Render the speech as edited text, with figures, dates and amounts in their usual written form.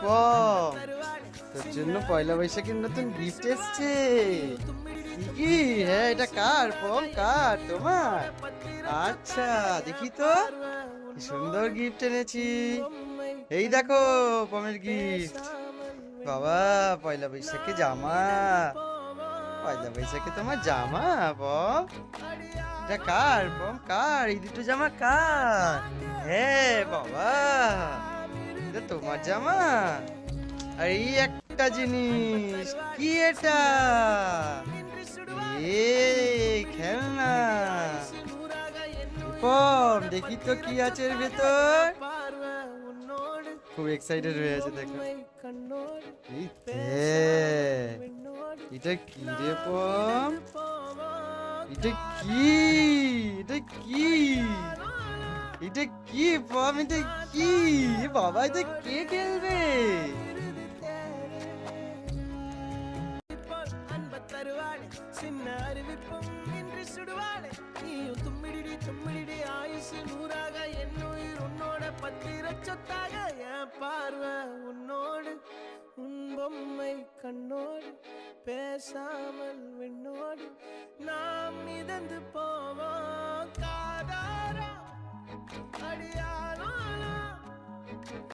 পম, তোর জন্য পয়লা বৈশাখের নতুন গিফট এসছে। কি? হ্যাঁ, এটা কার পম? কার? তোমার? আচ্ছা, দেখি তো কি সুন্দর গিফট এনেছি। এই দেখো পমের গিফট। বাবা, পয়লা বৈশাখে জামা। পয়লা বৈশাখে তোমার জামা পম? এটা কার পম? কার এই দুটো জামা? কার? হ্যাঁ বাবা, এটা তোমার জামা। আর এই একটা জিনিস, কি এটা? খেলনা। পম, দেখি তো কি আছে এর ভেতর। খুব এক্সাইটেড হয়ে আছে, দেখো। এই এটা কি রে পম? এটা কি? এটা কি? এটা কি পম? এটা কি? বাবা, এটা কে খেলবে? சின்ன அறிவிப்பும் இன்று சுடுவாளே நீயும் தும்மிடி தும்மிடி ஆயுசு நூறாக என்னுயிர் உன்னோட பத்திர சொத்தாக என் பார்வை உன்னோடு உன் பொம்மை கண்ணோடு பேசாமல் விண்ணோடு நாம் மிதந்து